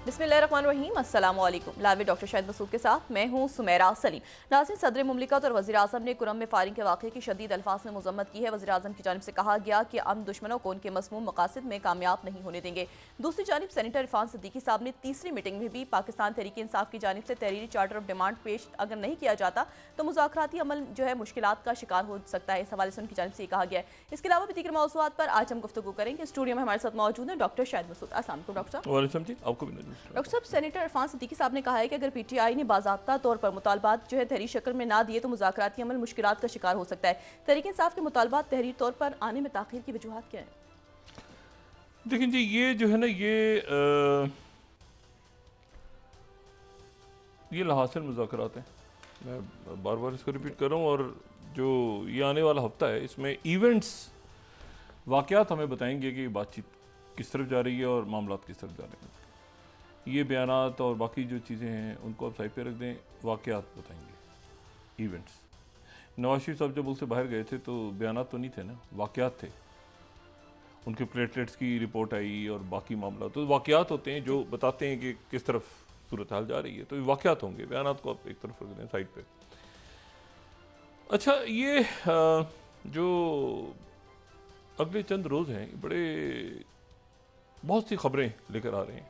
बिस्मिल्लाहिर्रहमानिर्रहीम, अस्सलाम वालेकुम। लाइव डॉक्टर शाहिद मसूद के साथ मैं हूँ सुमेरा सलीम। नाज़रीन, सदर मुमलिकत और वज़ीर आज़म ने कुरम में फायरिंग के वाक़े की शदीद अल्फाज में मज़म्मत की है। वज़ीर आज़म की जानिब से कहा गया कि हम दुश्मनों को उनके मज़मूम मकासद में कामयाब नहीं होने देंगे। दूसरी जानिब सेनेटर इरफान सिद्दीकी साहब ने तीसरी मीटिंग में भी पाकिस्तान तहरीक इंसाफ की जानिब से तहरीरी चार्टर ऑफ डिमांड पेश अगर नहीं किया जाता तो मुज़ाकराती अमल जो है मुश्किलात का शिकार हो सकता है। इस हवाले से उनकी जानिब से कहा गया है। इसके अलावा भी दीगर मौज़ूआत पर आज हम गुफ्तगू करेंगे। स्टूडियो में हमारे साथ मौजूद है डॉक्टर शाहिद मसूद। अस्सलाम वालेकुम डॉक्टर साहब। डॉक्टर साहब, सेनेटर इरफान सिद्दीकी साहब ने कहा है कि अगर पीटीआई ने बाज़ाब्ता तौर पर मुतालबात जो है तहरीर शक्ल में ना दिए तो मुज़ाकराती अमल मुश्किलात का शिकार हो सकता है। तहरीक इंसाफ के मुतालबात तहरीर तौर पर आने में ताख़ीर की वजूहात क्या है? देखिए जी, ये जो है ना ये लाहौल मुज़ाकरात हैं। मैं बार बार इसको रिपीट कर रहा हूँ। और जो ये आने वाला हफ्ता है इसमें इवेंट्स वाक़यात हमें बताएंगे कि बातचीत किस तरफ जा रही है और मामलात किस तरफ जा रहे हैं। ये बयानात और बाकी जो चीज़ें हैं उनको आप साइड पे रख दें, वाक़यात बताएंगे, इवेंट्स। नवाज शरीफ साहब जब उससे बाहर गए थे तो बयानात तो नहीं थे ना, वाक़यात थे। उनके प्लेटलेट्स की रिपोर्ट आई और बाकी मामला, तो वाक़यात होते हैं जो बताते हैं कि किस तरफ सूरत हाल जा रही है। तो ये वाक़यात होंगे, बयानात को आप एक तरफ रख दें साइड पे। अच्छा, ये जो अगले चंद रोज़ हैं बड़े बहुत सी खबरें लेकर आ रहे हैं।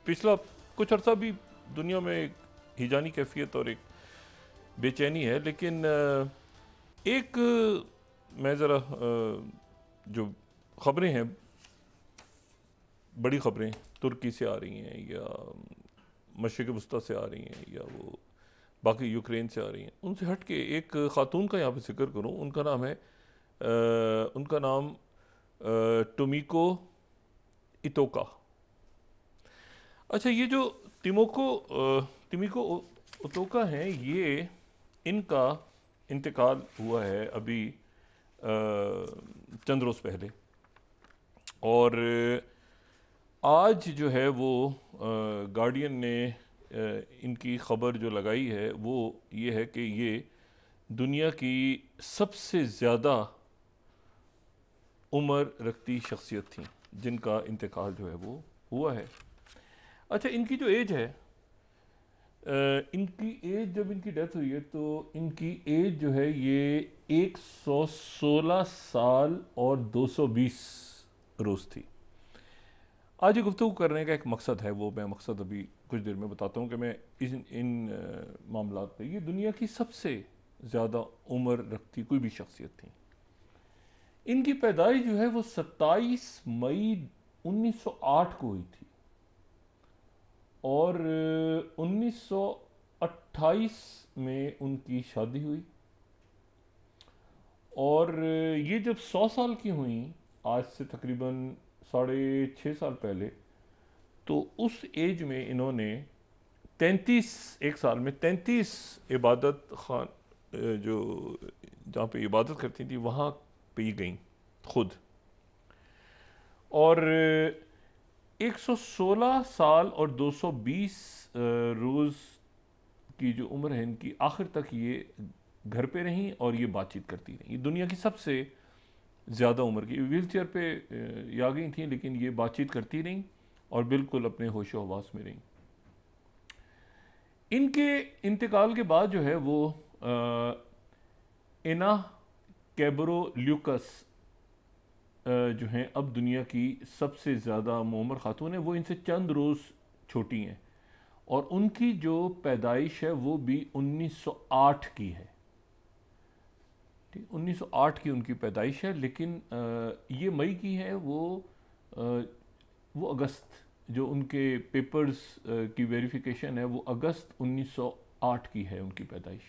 पिछला कुछ अर्सा भी दुनिया में एक हिजानी कैफियत और एक बेचैनी है, लेकिन एक मैं ज़रा जो खबरें हैं, बड़ी खबरें तुर्की से आ रही हैं या मशरिक़ वस्ता से आ रही हैं या वो बाकी यूक्रेन से आ रही हैं, उनसे हट के एक ख़ातून का यहाँ पे जिक्र करूँ। उनका नाम टोमिको इतोका। अच्छा, ये जो तिमिको इतोका हैं, ये इनका इंतकाल हुआ है अभी चंद रोज़ पहले। और आज जो है वो गार्डियन ने इनकी ख़बर जो लगाई है वो ये है कि ये दुनिया की सबसे ज़्यादा उम्र रखती शख्सियत थी जिनका इंतकाल जो है वो हुआ है। अच्छा, इनकी जो एज है, इनकी एज जब इनकी डेथ हुई है तो इनकी एज जो है ये 116 साल और 220 रोज़ थी। आज ये गुफ्तगू करने का एक मकसद है, वो मैं मकसद अभी कुछ देर में बताता हूँ कि मैं इन मामलात पे, ये दुनिया की सबसे ज़्यादा उम्र रखती कोई भी शख्सियत थी। इनकी पैदाइश जो है वो 27 मई 1908 को हुई थी और 1928 में उनकी शादी हुई। और ये जब 100 साल की हुई, आज से तकरीबन 6.5 साल पहले, तो उस एज में इन्होंने 33 एक साल में 33 इबादत खान जो जहाँ पे इबादत करती थी वहाँ पे ही गई खुद। और 116 साल और 220 रोज़ की जो उम्र है इनकी, आखिर तक ये घर पे रहीं और ये बातचीत करती रहीं। ये दुनिया की सबसे ज़्यादा उम्र की, व्हील चेयर पे आ गई थी लेकिन ये बातचीत करती रहीं और बिल्कुल अपने होशो हवास में रहीं। इनके इंतकाल के बाद जो है वो एना कैब्रो ल्यूकस जो हैं अब दुनिया की सबसे ज़्यादा उम्र खातून है। वो इनसे चंद रोज़ छोटी हैं और उनकी जो पैदाइश है वो भी 1908 की है। 1908 की उनकी पैदाइश है, लेकिन ये मई की है। वो अगस्त, जो उनके पेपर्स की वेरिफिकेशन है वो अगस्त 1908 की है उनकी पैदाइश।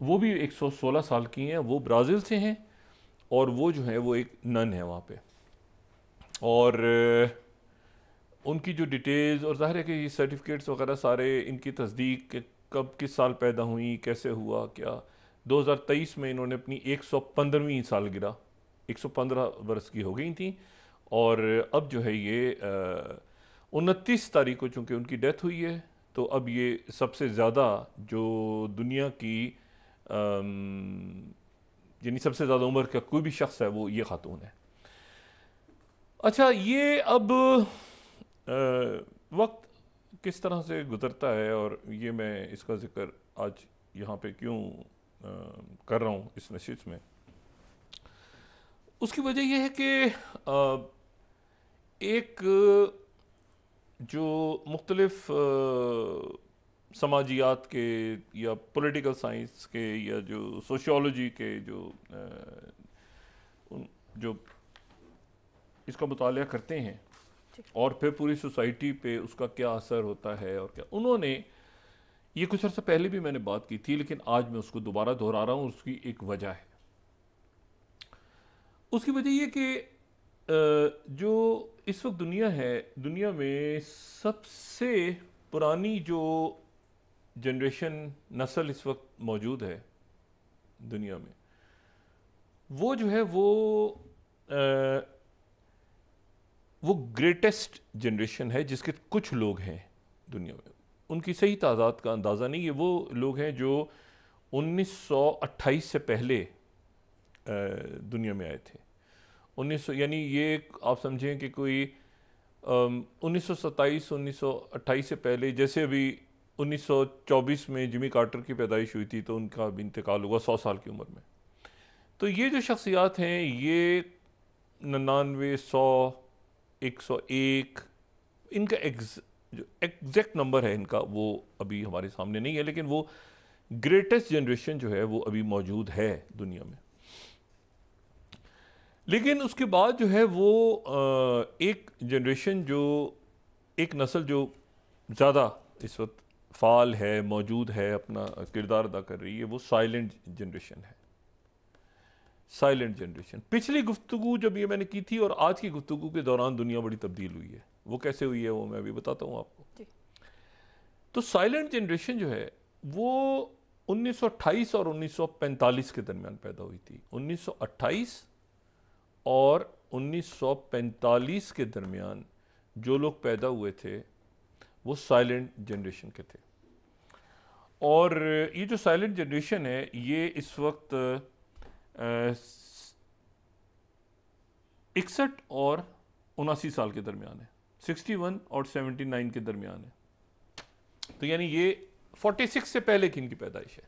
वो भी 116 साल की हैं। वो ब्राज़ील से हैं और वो जो है वो एक नन है वहाँ पे। और उनकी जो डिटेल्स और ज़ाहिर है कि ये सर्टिफिकेट्स वगैरह सारे इनकी तस्दीक, कब किस साल पैदा हुई, कैसे हुआ क्या। 2023 में इन्होंने अपनी 115वीं सालगिरह, 115 वर्ष की हो गई थी। और अब जो है ये 29 तारीख को चूँकि उनकी डेथ हुई है, तो अब ये सबसे ज़्यादा जो दुनिया की यानी सबसे ज़्यादा उम्र का कोई भी शख्स है वो ये खातून है। अच्छा, ये अब वक्त किस तरह से गुजरता है, और ये मैं इसका जिक्र आज यहाँ पे क्यों कर रहा हूँ इस नशिश में, उसकी वजह यह है कि एक जो मुख्तलिफ समाजियात के या पॉलिटिकल साइंस के या जो सोशियोलॉजी के जो इसका मुताला करते हैं और फिर पूरी सोसाइटी पे उसका क्या असर होता है और क्या, उन्होंने ये कुछ अर्सा पहले भी मैंने बात की थी लेकिन आज मैं उसको दोबारा दोहरा रहा हूँ। उसकी एक वजह है, उसकी वजह ये कि जो इस वक्त दुनिया है, दुनिया में सबसे पुरानी जो जनरेशन नस्ल इस वक्त मौजूद है दुनिया में, वो जो है वो ग्रेटेस्ट जनरेशन है जिसके कुछ लोग हैं दुनिया में, उनकी सही तादाद का अंदाज़ा नहीं है। वो लोग हैं जो 1928 से पहले दुनिया में आए थे। 1900 यानी ये आप समझें कि कोई 1927 1928 से पहले, जैसे अभी 1924 में जिमी कार्टर की पैदाइश हुई थी तो उनका भी इंतकाल हुआ 100 साल की उम्र में। तो ये जो शख्सियात हैं ये 99, 100, 101, इनका जो एग्जैक्ट नंबर है इनका वो अभी हमारे सामने नहीं है, लेकिन वो ग्रेटेस्ट जनरेशन जो है वो अभी मौजूद है दुनिया में। लेकिन उसके बाद जो है वो एक जनरेशन, जो एक नस्ल जो ज़्यादा इस वक्त फ़ाल है, मौजूद है, अपना किरदार अदा कर रही है, वो साइलेंट जनरेशन है। साइलेंट जनरेशन, पिछली गुफ्तगू जब ये मैंने की थी और आज की गुफ्तगू के दौरान दुनिया बड़ी तब्दील हुई है। वो कैसे हुई है वो मैं अभी बताता हूँ आपको। तो साइलेंट जनरेशन जो है वो 1928 और 1945 के दरमियान पैदा हुई थी। 1928 और 1945 के दरमियान जो लोग पैदा हुए थे वो साइलेंट जनरेशन के थे। और ये जो साइलेंट जनरेशन है ये इस वक्त 61 और 79 साल के दरमियान है, 61 और 79 के दरमियान है। तो यानी ये 46 से पहले की इनकी पैदाइश है।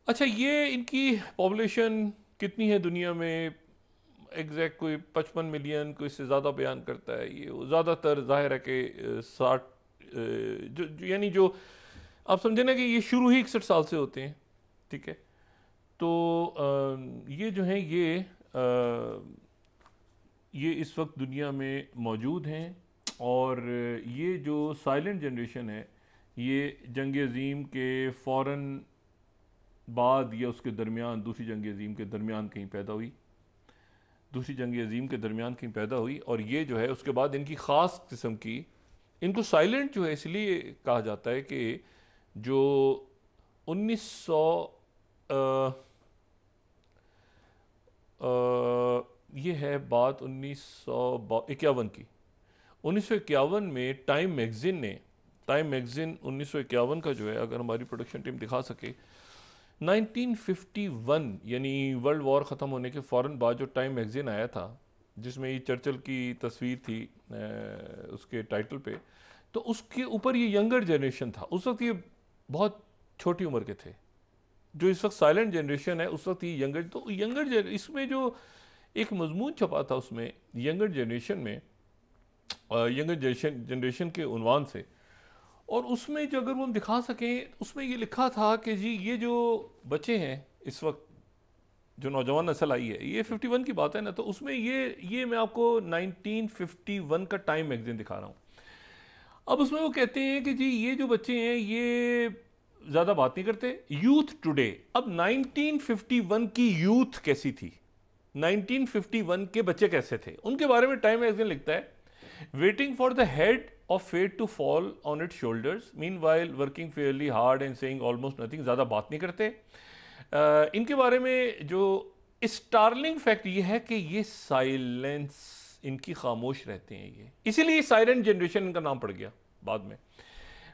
अच्छा, ये इनकी पॉपुलेशन कितनी है दुनिया में, एग्जैक्ट कोई 55 मिलियन, कोई इससे ज़्यादा बयान करता है। ये ज़्यादातर जाहिर है कि 60 यानी जो आप समझे ना कि ये शुरू ही 61 साल से होते हैं, ठीक है। तो ये जो हैं ये इस वक्त दुनिया में मौजूद हैं। और ये जो साइलेंट जनरेशन है ये जंग अज़ीम के फ़ौरन बाद या उसके दरमियान, दूसरी जंग अज़ीम के दरमियान कहीं पैदा हुई, दूसरी जंग अज़ीम के दरमियान कहीं पैदा हुई। और ये जो है उसके बाद इनकी ख़ास किस्म की, इनको साइलेंट जो है इसलिए कहा जाता है कि जो 1900 ये है बात 1951 की। 1951 में टाइम मैगज़ीन 1951 का जो है, अगर हमारी प्रोडक्शन टीम दिखा सके, 1951 यानी वर्ल्ड वॉर ख़त्म होने के फ़ौरन बाद जो टाइम मैगज़ीन आया था जिसमें ये चर्चिल की तस्वीर थी उसके टाइटल पे, तो उसके ऊपर ये यंगर जनरेशन था। उस वक्त ये बहुत छोटी उम्र के थे। जो इस वक्त साइलेंट जनरेशन है उस वक्त ये यंगर, तो यंगर इसमें जो एक मजमून छपा था उसमें यंगर जनरेशन में, यंगर जनरेशन के उन्वान से, और उसमें जो अगर वो हम दिखा सकें उसमें ये लिखा था कि जी ये जो बच्चे हैं इस वक्त जो नौजवान नस्ल आई है, ये 51 की बात है ना, तो उसमें ये मैं आपको 1951 का टाइम मैगज़ीन दिखा रहा हूँ। अब उसमें वो कहते हैं कि जी ये जो बच्चे हैं ये ज़्यादा बात नहीं करते, यूथ टुडे। अब 1951 की यूथ कैसी थी, 1951 के बच्चे कैसे थे, उनके बारे में टाइम मैगज़ीन लिखता है, waiting for the head of fate to fall on its shoulders, meanwhile working fairly hard and saying almost nothing. ज़्यादा बात नहीं करते। इनके बारे में जो स्टार्लिंग फैक्ट ये है कि ये साइलेंस, इनकी खामोश रहते हैं ये, इसीलिए साइलेंट जनरेशन इनका नाम पड़ गया बाद में।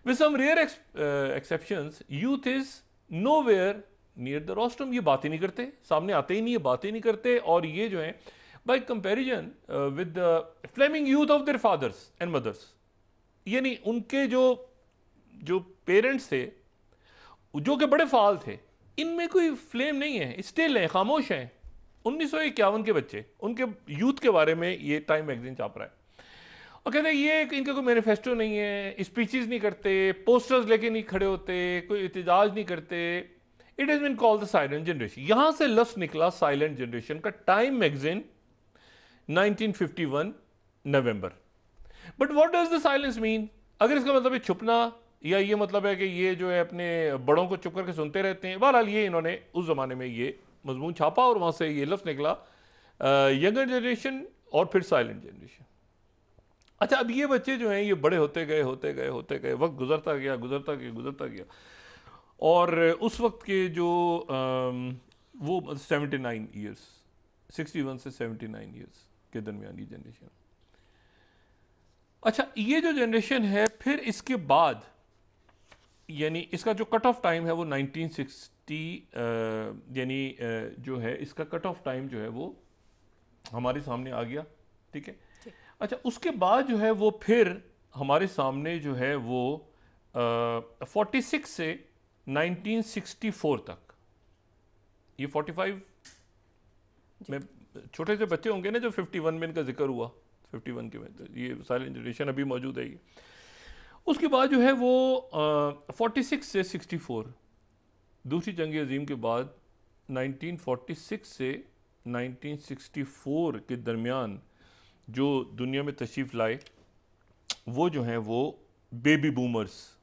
With some rare exceptions youth is nowhere near the rostrum. ये बातें नहीं करते, सामने आते ही नहीं, ये बातें नहीं करते। और ये जो है by comparison with the flaming youth of their fathers and mothers, यानी उनके जो पेरेंट्स थे जो कि बड़े फाल थे, इनमें कोई फ्लेम नहीं है, स्टिल है, खामोश हैं। 1951 के बच्चे, उनके यूथ के बारे में ये टाइम मैगजीन छाप रहा है और कहते हैं ये इनका कोई मैनिफेस्टो नहीं है, स्पीचेस नहीं करते, पोस्टर्स लेके नहीं खड़े होते, कोई एहतजाज नहीं करते। It has been called the silent generation. यहां से लफ्ज निकला साइलेंट जनरेशन का, Time magazine 1951 November. But what does the silence mean? अगर इसका मतलब है छुपना, या ये मतलब है कि ये जो है अपने बड़ों को चुप करके सुनते रहते हैं, बहरहाल ये इन्होंने उस जमाने में ये मजमून छापा और वहां से ये लफ्ज निकला यंगर जनरेशन और फिर साइलेंट जनरेशन। अच्छा, अब ये बच्चे जो हैं ये बड़े होते गए, वक्त गुजरता गया और उस वक्त के जो वो 79 ईयर्स, 61 से 79 ईयर्स के दरमियान ये जनरेशन। अच्छा, ये जो जनरेशन है फिर इसके बाद यानी इसका जो कट ऑफ टाइम है वो 1960 यानी जो है इसका कट ऑफ टाइम जो है वो हमारे सामने आ गया, ठीक है। अच्छा, उसके बाद जो है वो फिर हमारे सामने जो है वो 46 से 1964 तक, ये 45 में छोटे से बच्चे होंगे ना जो 51 में इनका जिक्र हुआ, 51 के में तो ये साइलेंट जनरेशन अभी मौजूद है। उसके बाद जो है वो 46 से 64, दूसरी जंग अजीम के बाद 1946 से 1964 के दरमियान जो दुनिया में तशरीफ़ लाए वो जो हैं वो बेबी बूमर्स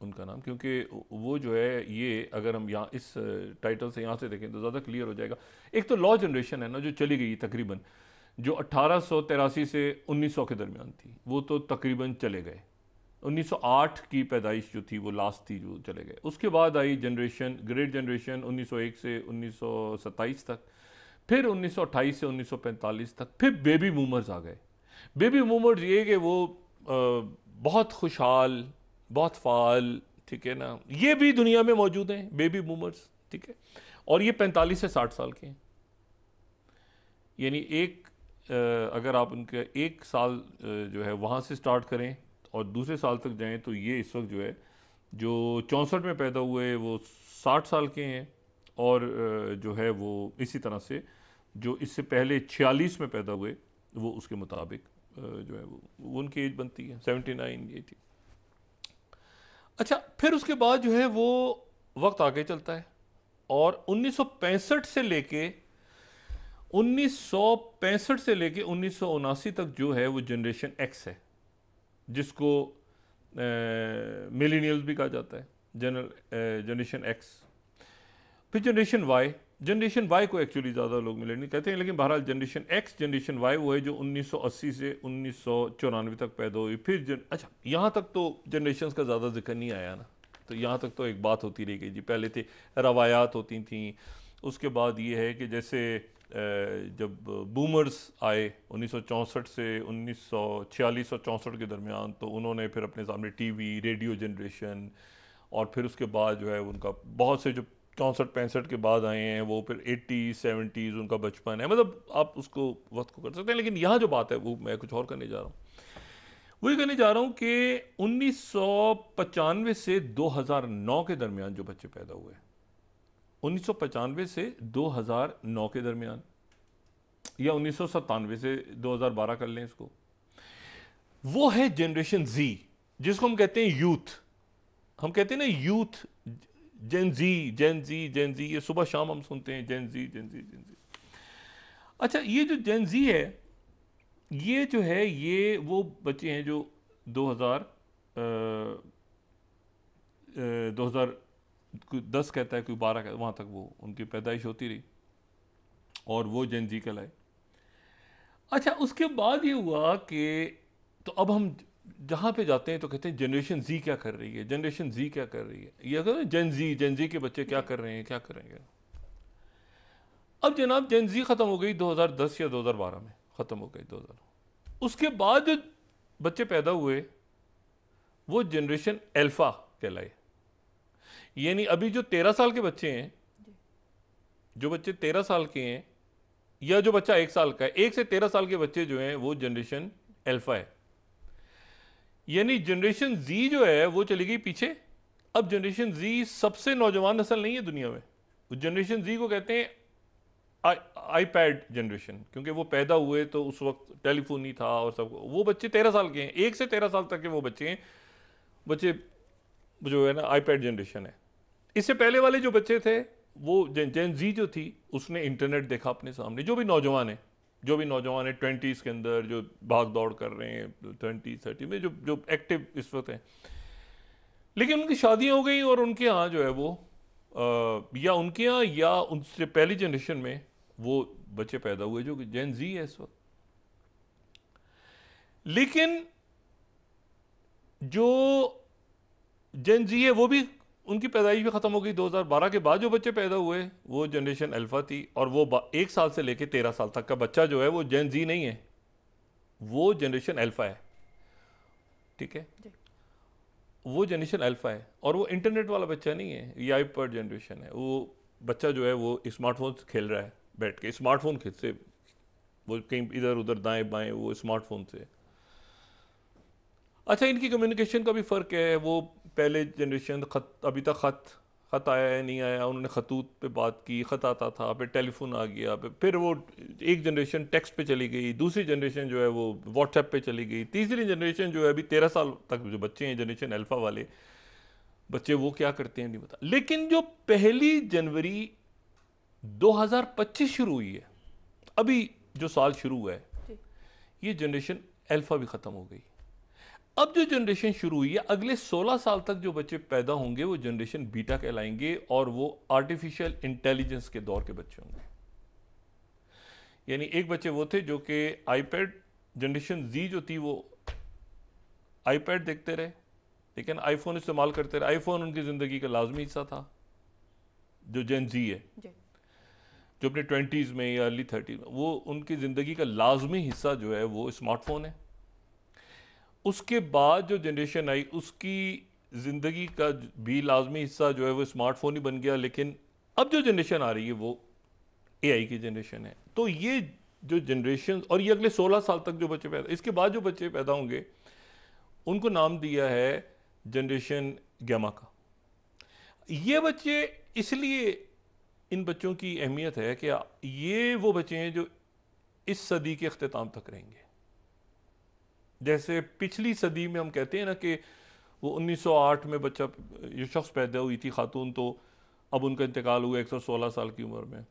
उनका नाम, क्योंकि वो जो है ये अगर हम यहाँ इस टाइटल से यहाँ से देखें तो ज़्यादा क्लियर हो जाएगा। एक तो लॉ जनरेशन है ना जो चली गई तकरीबन, जो 1883 से 1900 के दरमियान थी, वो तो तकरीबन चले गए। 1908 की पैदाइश जो थी वो लास्ट थी जो चले गए। उसके बाद आई जनरेशन, ग्रेट जनरेशन 1901 से 1927 तक, फिर 1928 से 1945 तक, फिर बेबी बूमर्स आ गए। बेबी बूमर्स ये कि वो बहुत खुशहाल, बहुत फाल, ठीक है ना, ये भी दुनिया में मौजूद हैं बेबी बूमर्स, ठीक है। और ये 45 से 60 साल के हैं। यानी एक अगर आप उनके एक साल जो है वहाँ से स्टार्ट करें और दूसरे साल तक जाएं तो ये इस वक्त जो है जो 64 में पैदा हुए वो 60 साल के हैं, और जो है वो इसी तरह से जो इससे पहले 46 में पैदा हुए वो उसके मुताबिक जो है वो उनकी एज बनती है 79 ये थी। अच्छा, फिर उसके बाद जो है वो वक्त आगे चलता है और 1965 से लेके 1979 तक जो है वो जनरेशन एक्स है, जिसको मिलेनियल्स भी कहा जाता है, जनरेशन एक्स। फिर जनरेशन वाई को एक्चुअली ज़्यादा लोग मिलेनियल कहते हैं, लेकिन बहरहाल जनरेशन एक्स, जनरेशन वाई वो है जो 1980 से 1994 तक पैदा हुई। फिर अच्छा, यहाँ तक तो जनरेशन का ज़्यादा जिक्र नहीं आया ना, तो यहाँ तक तो एक बात होती रही गई जी। पहले थे रवायात होती थी, उसके बाद ये है कि जैसे जब बूमर्स आए 1964 से 1946 और 64 के दरमियान, तो उन्होंने फिर अपने सामने टीवी, रेडियो जनरेशन, और फिर उसके बाद जो है उनका बहुत से जो 64-65 के बाद आए हैं वो फिर 80s 70s उनका बचपन है। मतलब आप उसको वक्त को कर सकते हैं, लेकिन यहाँ जो बात है वो मैं कुछ और करने जा रहा हूँ। वही कहने जा रहा हूँ कि 1995 से 2009 के दरमियान जो बच्चे पैदा हुए, 1995 से 2009 के दरमियान, या 1997 से 2012 कर लें इसको, वो है जनरेशन जी, जिसको हम कहते हैं यूथ। हम कहते हैं ना यूथ, जेन जी, ये सुबह शाम हम सुनते हैं जेन जी। अच्छा, ये जो जेन जी है, ये जो है ये वो बच्चे हैं जो 2010 कहता है, कोई 12 कहता है, वहाँ तक वो उनकी पैदाइश होती रही और वो जेन जी कहलाए। अच्छा, उसके बाद ये हुआ कि तो अब हम जहाँ पे जाते हैं तो कहते हैं जनरेशन जी क्या कर रही है, जनरेशन जी क्या कर रही है, ये कहते हैं जेन जी के बच्चे क्या कर रहे हैं, क्या करेंगे। अब जनाब जेन जी ख़त्म हो गई 2010 या 2012 में ख़त्म हो गई 2000। उसके बाद जो बच्चे पैदा हुए वो जनरेशन अल्फ़ा कहलाए। यानी अभी जो 13 साल के बच्चे हैं, जो बच्चे 13 साल के हैं, या जो बच्चा 1 साल का है, 1 से 13 साल के बच्चे जो हैं वो जनरेशन अल्फा है। यानी जनरेशन जी जो है वो चली गई पीछे। अब जनरेशन जी सबसे नौजवान नस्ल नहीं है दुनिया में। जनरेशन जी को कहते हैं आईपैड जनरेशन, क्योंकि वो पैदा हुए तो उस वक्त टेलीफोन नहीं था और सब। वो बच्चे 13 साल के हैं, 1 से 13 साल तक के वो बच्चे हैं। बच्चे जो है ना आईपैड जनरेशन है। इससे पहले वाले जो बच्चे थे वो जेन जी जो थी, उसने इंटरनेट देखा अपने सामने। जो भी नौजवान है 20s के अंदर जो भाग दौड़ कर रहे हैं, 20-30 में जो एक्टिव इस वक्त हैं, लेकिन उनकी शादियां हो गई और उनके यहाँ जो है वो या उनके यहाँ या उनसे पहली जनरेशन में वो बच्चे पैदा हुए जो जेन जी है इस वक्त। लेकिन जो जेन जी है वो भी उनकी पैदाइश भी खत्म हो गई। 2012 के बाद जो बच्चे पैदा हुए वो जनरेशन अल्फा थी, और वो 1 साल से लेकर 13 साल तक का बच्चा जो है वो जेन जी नहीं है, वो जनरेशन अल्फा है। ठीक है, वो जनरेशन अल्फा है, और वो इंटरनेट वाला बच्चा नहीं है, ये आईपैड जनरेशन है। वो बच्चा जो है वो स्मार्टफोन से खेल रहा है, बैठ के स्मार्टफोन से वो कहीं इधर उधर दाएं बाएं वो स्मार्टफोन से। अच्छा, इनकी कम्युनिकेशन का भी फ़र्क है। वो पहले जनरेशन अभी तक ख़त आया है नहीं आया, उन्होंने खतूत पे बात की, ख़त आता था, फिर टेलीफोन आ गया, फिर वो एक जनरेशन टेक्स्ट पे चली गई, दूसरी जनरेशन जो है वो व्हाट्सएप पे चली गई, तीसरी जनरेशन जो है अभी 13 साल तक जो बच्चे हैं जनरेशन अल्फ़ा वाले बच्चे, वो क्या करते हैं नहीं पता। लेकिन जो 1 जनवरी 2025 शुरू हुई है, अभी जो साल शुरू हुआ है, ये जनरेशन अल्फ़ा भी ख़त्म हो गई। अब जो जनरेशन शुरू हुई है, अगले 16 साल तक जो बच्चे पैदा होंगे वो जनरेशन बीटा कहलाएंगे, और वो आर्टिफिशियल इंटेलिजेंस के दौर के बच्चे होंगे। यानी एक बच्चे वो थे जो कि आईपैड जनरेशन जी जो थी वो आईपैड देखते रहे, लेकिन आईफोन इस्तेमाल करते रहे। आईफोन उनकी ज़िंदगी का लाजमी हिस्सा था। जो जेन जी है जो अपने 20s में या अर्ली 30s में, वो उनकी ज़िंदगी का लाजमी हिस्सा जो है वो स्मार्टफोन है। उसके बाद जो जनरेशन आई उसकी ज़िंदगी का भी लाजमी हिस्सा जो है वो स्मार्टफोन ही बन गया। लेकिन अब जो जनरेशन आ रही है वो एआई की जनरेशन है। तो ये जो जनरेशन, और ये अगले 16 साल तक जो बच्चे पैदा, इसके बाद जो बच्चे पैदा होंगे उनको नाम दिया है जनरेशन गैमा का। ये बच्चे, इसलिए इन बच्चों की अहमियत है कि ये वो बच्चे हैं जो इस सदी के अख्तिताम तक रहेंगे। जैसे पिछली सदी में हम कहते हैं ना कि वो 1908 में बच्चा ये शख्स पैदा हुई थी खातून, तो अब उनका इंतकाल हुआ 116 साल की उम्र में।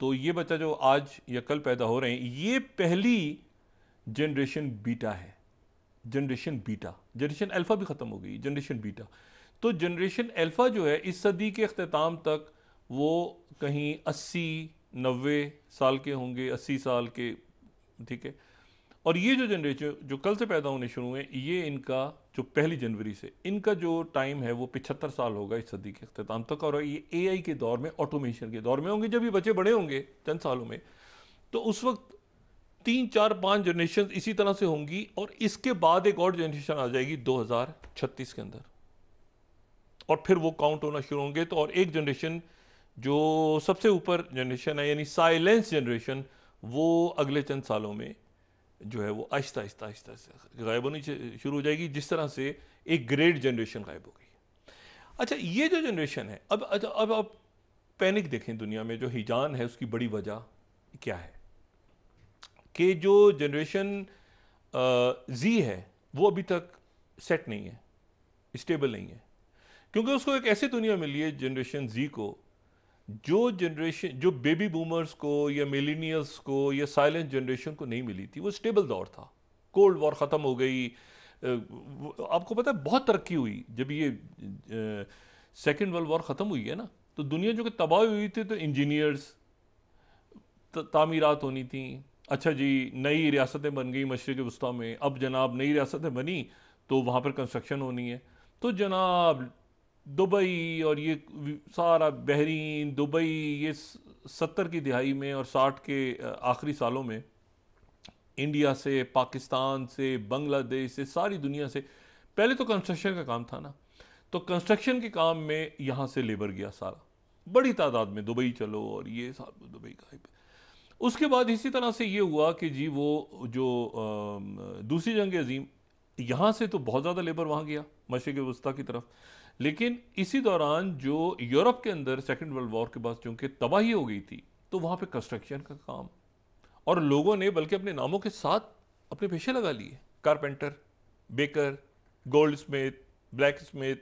तो ये बच्चा जो आज या कल पैदा हो रहे हैं, ये पहली जनरेशन बीटा है। जनरेशन बीटा, जनरेशन अल्फा भी ख़त्म हो गई, जनरेशन बीटा। तो जनरेशन अल्फा जो है इस सदी के अख्तिताम तक वो कहीं 80-90 साल के होंगे, 80 साल के। ठीक है, और ये जो जनरेशन जो कल से पैदा होने शुरू हुए, ये इनका जो 1 जनवरी से इनका जो टाइम है वो 75 साल होगा इस सदी के अख्तिताम तक। और ये एआई के दौर में, ऑटोमेशन के दौर में होंगे। जब ये बच्चे बड़े होंगे चंद सालों में, तो उस वक्त 3-4-5 जनरेशन इसी तरह से होंगी, और इसके बाद एक और जनरेशन आ जाएगी 2036 के अंदर, और फिर वो काउंट होना शुरू होंगे। तो और एक जनरेशन जो सबसे ऊपर जनरेशन है, यानी साइलेंस जनरेशन, वो अगले चंद सालों में जो है वो आहिस्ता आहिस्ता आहिस्ता गायब होनी शुरू हो जाएगी, जिस तरह से एक ग्रेट जनरेशन गायब हो गई। अच्छा, ये जो जनरेशन है, अब आप पैनिक देखें दुनिया में। जो हिजान है उसकी बड़ी वजह क्या है कि जो जनरेशन जी है वो अभी तक सेट नहीं है, स्टेबल नहीं है, क्योंकि उसको एक ऐसी दुनिया मिली है जनरेशन जी को, जो जनरेशन जो बेबी बूमर्स को या मिलेनियल्स को या साइलेंट जनरेशन को नहीं मिली थी। वो स्टेबल दौर था। कोल्ड वॉर ख़त्म हो गई, आपको पता है बहुत तरक्की हुई जब ये सेकेंड वर्ल्ड वॉर ख़त्म हुई है ना, तो दुनिया जो कि तबाह हुई थी, तो इंजीनियर्स, तामीरात होनी थी। अच्छा जी, नई रियासतें बन गई मशरिक़ वस्ता में। अब जनाब नई रियासतें बनी तो वहाँ पर कंस्ट्रक्शन होनी है। तो जनाब दुबई और ये सारा बहरीन, दुबई, ये 70 की दिहाई में और 60 के आखिरी सालों में इंडिया से, पाकिस्तान से, बांग्लादेश से, सारी दुनिया से, पहले तो कंस्ट्रक्शन का काम था ना, तो कंस्ट्रक्शन के काम में यहाँ से लेबर गया सारा, बड़ी तादाद में। दुबई चलो और ये सब दुबई का। उसके बाद इसी तरह से ये हुआ कि जी वो जो दूसरी जंग अजीम, यहाँ से तो बहुत ज़्यादा लेबर वहाँ गया मशरिक़ वस्ता की तरफ, लेकिन इसी दौरान जो यूरोप के अंदर सेकेंड वर्ल्ड वॉर के बाद चूँकि तबाही हो गई थी, तो वहाँ पे कंस्ट्रक्शन का काम, और लोगों ने बल्कि अपने नामों के साथ अपने पेशे लगा लिए, carpenter, baker, gold Smith, black Smith,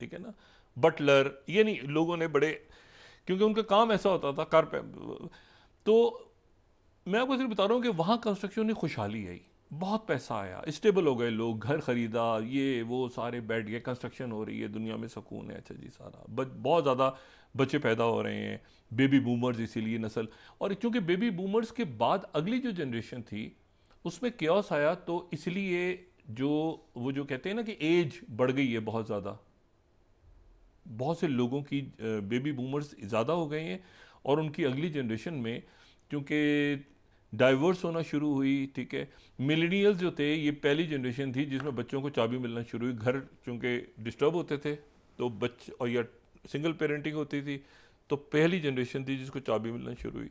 ठीक है ना, बटलर, ये नहीं, लोगों ने बड़े, क्योंकि उनका काम ऐसा होता था तो मैं आपको सिर्फ बता रहा हूँ कि वहाँ कंस्ट्रक्शन में खुशहाली आई, बहुत पैसा आया, स्टेबल हो गए लोग, घर खरीदा, ये वो सारे बैठ गए, कंस्ट्रक्शन हो रही है, दुनिया में सुकून है, अच्छा जी सारा, बहुत ज़्यादा बच्चे पैदा हो रहे हैं, बेबी बूमर्स, इसीलिए नस्ल, और क्योंकि बेबी बूमर्स के बाद अगली जो जनरेशन थी उसमें क्योस आया, तो इसलिए जो वो जो कहते हैं ना कि एज बढ़ गई है बहुत ज़्यादा, बहुत से लोगों की बेबी बूमर्स ज़्यादा हो गए हैं, और उनकी अगली जनरेशन में क्योंकि डाइवर्स होना शुरू हुई, ठीक है, मिलेनियल्स जो थे ये पहली जनरेशन थी जिसमें बच्चों को चाबी मिलना शुरू हुई, घर चूँकि डिस्टर्ब होते थे तो बच्चे, और या सिंगल पेरेंटिंग होती थी, तो पहली जनरेशन थी जिसको चाबी मिलना शुरू हुई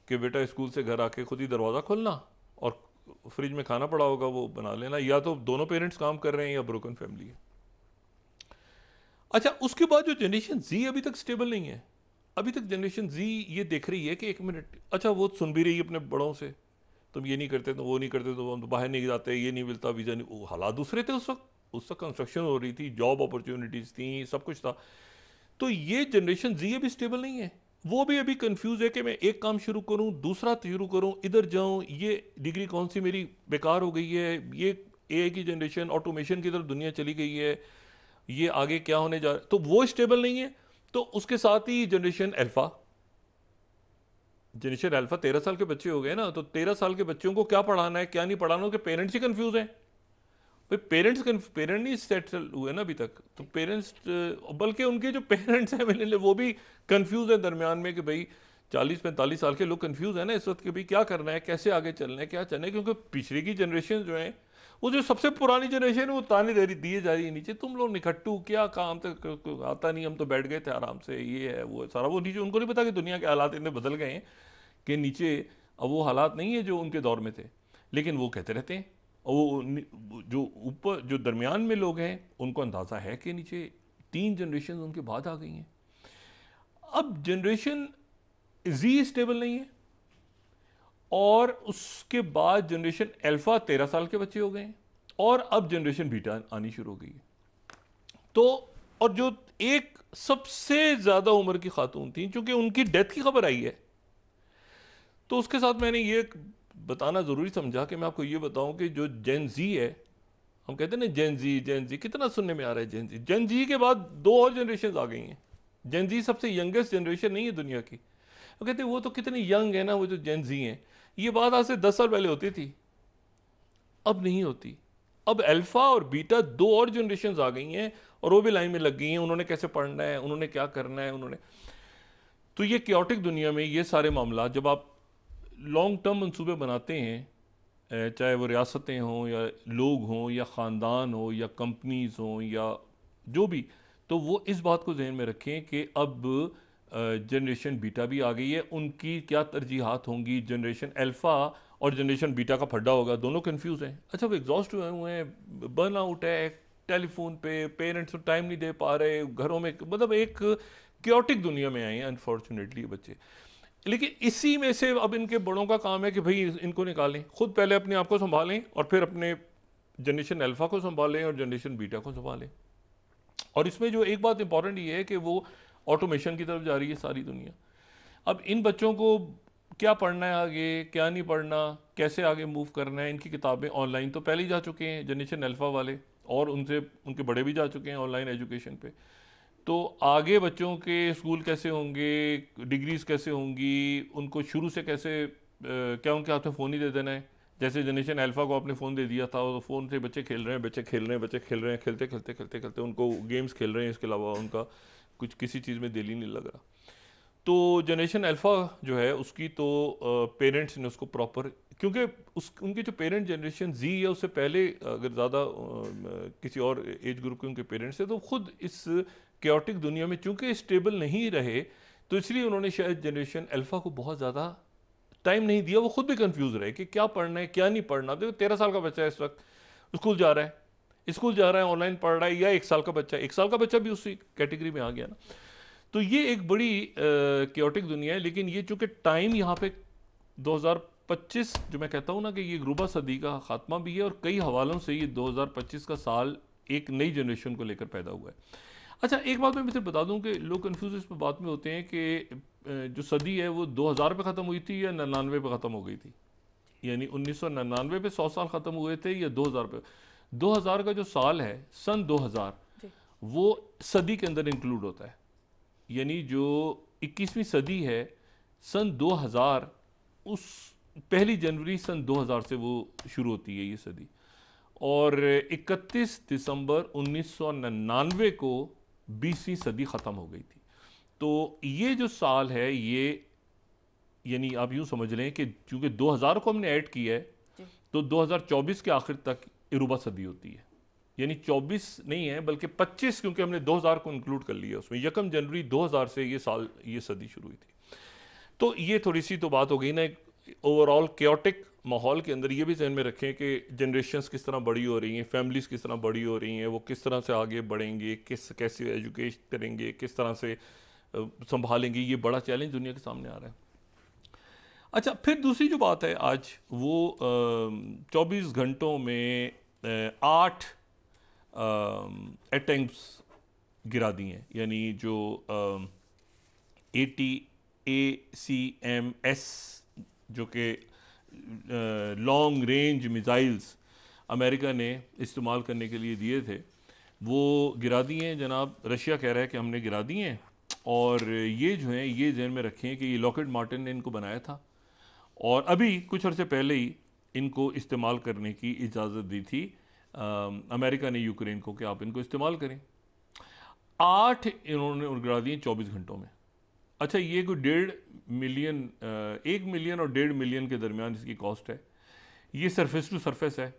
कि बेटा स्कूल से घर आके खुद ही दरवाज़ा खोलना और फ्रिज में खाना पड़ा होगा वो बना लेना, या तो दोनों पेरेंट्स काम कर रहे हैं या ब्रोकन फैमिली है। अच्छा, उसके बाद जो जनरेशन जी अभी तक स्टेबल नहीं है, अभी तक जनरेशन जी ये देख रही है कि एक मिनट, अच्छा वो सुन भी रही है अपने बड़ों से, तुम ये नहीं करते तो वो नहीं करते तो हम तो बाहर नहीं जाते, ये नहीं मिलता वीज़ा नहीं, वो हालात दूसरे थे उस वक्त कंस्ट्रक्शन हो रही थी, जॉब अपॉर्चुनिटीज़ थी, सब कुछ था। तो ये जनरेशन जी अभी स्टेबल नहीं है, वो भी अभी कंफ्यूज है कि मैं एक काम शुरू करूं, दूसरा शुरू करूं, इधर जाऊं, ये डिग्री कौन सी मेरी बेकार हो गई है, ये एआई की जनरेशन, ऑटोमेशन की तरफ दुनिया चली गई है, ये आगे क्या होने जा रहा है, तो वो स्टेबल नहीं है। तो उसके साथ ही जनरेशन अल्फा 13 साल के बच्चे हो गए ना, तो 13 साल के बच्चों को क्या पढ़ाना है क्या नहीं पढ़ाना, उनके पेरेंट्स ही कंफ्यूज हैं भाई, पेरेंट नहीं सेटल हुए ना अभी तक, तो पेरेंट्स, बल्कि उनके जो पेरेंट्स हैं मिलने वो भी कंफ्यूज है दरमियान में कि भाई 40-45 साल के लोग कंफ्यूज है ना इस वक्त कि भाई क्या करना है, कैसे आगे चलना है, क्या चलना है, क्योंकि पिछले की जनरेशन जो है, वो जो सबसे पुरानी जनरेशन है वो ताने दिए जा रही है नीचे, तुम लोग निकट्टू, क्या काम तक आता नहीं, हम तो बैठ गए थे आराम से, ये है वो सारा, वो नीचे उनको नहीं पता कि दुनिया के हालात इतने बदल गए हैं कि नीचे अब वो हालात नहीं है जो उनके दौर में थे, लेकिन वो कहते रहते हैं। और वो जो ऊपर जो दरमियान में लोग हैं उनको अंदाज़ा है कि नीचे 3 जनरेशन उनके बाद आ गई हैं। अब जनरेशन जी स्टेबल नहीं है, और उसके बाद जनरेशन अल्फा 13 साल के बच्चे हो गए हैं, और अब जनरेशन बीटा आनी शुरू हो गई है। तो और जो एक सबसे ज़्यादा उम्र की खातून थी, चूंकि उनकी डेथ की खबर आई है, तो उसके साथ मैंने ये बताना ज़रूरी समझा कि मैं आपको ये बताऊं कि जो जेन जी है, हम कहते हैं ना जेन जी, कितना सुनने में आ रहा है जेन जी के बाद 2 और जनरेशन आ गई हैं। जेन जी सबसे यंगेस्ट जनरेशन नहीं है दुनिया की, वो कहते हैं वो तो कितनी यंग है ना वो जो जेन जी हैं, ये बात आज से 10 साल पहले होती थी, अब नहीं होती। अब अल्फा और बीटा 2 और जनरेशन आ गई हैं, और वो भी लाइन में लग गई हैं, उन्होंने कैसे पढ़ना है, उन्होंने क्या करना है, उन्होंने, तो ये क्योटिक दुनिया में ये सारे मामला जब आप लॉन्ग टर्म मंसूबे बनाते हैं, चाहे वो रियासतें हों या लोग हों या ख़ानदान हो या कंपनीज़ हों या जो भी, तो वो इस बात को जहन में रखें कि अब जनरेशन बीटा भी आ गई है, उनकी क्या तरजीहात होंगी, जनरेशन अल्फ़ा और जनरेशन बीटा का फड्डा होगा, दोनों कंफ्यूज हैं। अच्छा, वो एग्जॉस्ट हुए हैं, बर्न आउट है, टेलीफोन पे पेरेंट्स टाइम नहीं दे पा रहे, घरों में, मतलब एक क्योटिक दुनिया में आए हैं अनफॉर्चुनेटली बच्चे। लेकिन इसी में से अब इनके बड़ों का काम है कि भाई इनको निकालें, खुद पहले अपने आप को संभालें और फिर अपने जनरेशन अल्फ़ा को संभालें और जनरेशन बीटा को संभालें। और इसमें जो एक बात इंपॉर्टेंट ये है कि वो ऑटोमेशन की तरफ जा रही है सारी दुनिया। अब इन बच्चों को क्या पढ़ना है आगे, क्या नहीं पढ़ना, कैसे आगे मूव करना है, इनकी किताबें ऑनलाइन तो पहले ही जा चुके हैं जनरेशन अल्फ़ा वाले, और उनसे उनके बड़े भी जा चुके हैं ऑनलाइन एजुकेशन पे। तो आगे बच्चों के स्कूल कैसे होंगे, डिग्रीज़ कैसे होंगी, उनको शुरू से कैसे क्या उनके हाथ में फ़ोन ही दे देना है, जैसे जनरेशन अल्फ़ा को आपने फ़ोन दे दिया था, तो फ़ोन से बच्चे खेल रहे हैं, खेलते उनको गेम्स खेल रहे हैं, इसके अलावा उनका कुछ किसी चीज़ में दिल ही नहीं लग रहा। तो जनरेशन अल्फ़ा जो है उसकी तो पेरेंट्स ने उसको प्रॉपर, क्योंकि उनके जो पेरेंट जनरेशन जी है उससे पहले अगर ज़्यादा किसी और एज ग्रुप के उनके पेरेंट्स थे, तो ख़ुद इस क्योटिक दुनिया में चूंकि स्टेबल नहीं रहे, तो इसलिए उन्होंने शायद जनरेशन अल्फ़ा को बहुत ज़्यादा टाइम नहीं दिया, वो खुद भी कंफ्यूज रहे कि क्या पढ़ना है क्या नहीं पढ़ना। देखो 13 साल का बच्चा है इस वक्त, स्कूल जा रहा है ऑनलाइन पढ़ रहा है, या 1 साल का बच्चा, 1 साल का बच्चा भी उसी कैटेगरी में आ गया ना। तो ये एक बड़ी क्योटिक दुनिया है। लेकिन ये चूंकि टाइम यहाँ पे 2025 जो मैं कहता हूँ ना कि ये रुबा सदी का खात्मा भी है, और कई हवालों से ये 2025 का साल एक नई जनरेशन को लेकर पैदा हुआ है। अच्छा, एक बात मैं सिर्फ बता दूं कि लोग कन्फ्यूज इस पर बात में होते हैं कि जो सदी है वो 2000 पे ख़त्म हुई थी या 99 पे ख़त्म हो गई थी, यानी 1999 पे 100 साल ख़त्म हुए थे या 2000 पे। 2000 का जो साल है, सन 2000, वो सदी के अंदर इंक्लूड होता है, यानी जो 21वीं सदी है, सन 2000, उस 1 जनवरी सन 2000 से वो शुरू होती है ये सदी। और 31 दिसंबर 1999 को 20वीं सदी ख़त्म हो गई थी। तो ये जो साल है, ये यानी आप यूँ समझ लें कि चूँकि 2000 को हमने ऐड किया है तो 2024 के आखिर तक इरुबा सदी होती है, यानी 24 नहीं है बल्कि 25, क्योंकि हमने 2000 को इंक्लूड कर लिया उसमें। 1 जनवरी 2000 से ये सदी शुरू हुई थी। तो ये थोड़ी सी तो बात हो गई ना ओवरऑल क्योटिक माहौल के अंदर। ये भी ध्यान में रखें कि जनरेशन्स किस तरह बड़ी हो रही हैं, फैमिलीज़ किस तरह बड़ी हो रही हैं, वो किस तरह से आगे बढ़ेंगे, कैसे एजुकेशन करेंगे, किस तरह से संभालेंगे, ये बड़ा चैलेंज दुनिया के सामने आ रहा है। अच्छा, फिर दूसरी जो बात है आज, वो 24 घंटों में 8 अटेम्प्ट्स गिरा दी हैं, यानी जो ATACMS जो कि लॉन्ग रेंज मिसाइल्स अमेरिका ने इस्तेमाल करने के लिए दिए थे, वो गिरा दिए हैं जनाब। रशिया कह रहा है कि हमने गिरा दिए हैं, और ये जो हैं ये ध्यान में रखें कि ये लॉकहीड मार्टिन ने इनको बनाया था, और अभी कुछ अर्से पहले ही इनको इस्तेमाल करने की इजाज़त दी थी अमेरिका ने यूक्रेन को कि आप इनको इस्तेमाल करें। 8 इन्होंने गिरा दिए 24 घंटों में। अच्छा, ये कोई 1.5 मिलियन 1 मिलियन और 1.5 मिलियन के दरमियान इसकी कॉस्ट है। ये सरफेस टू सरफेस है,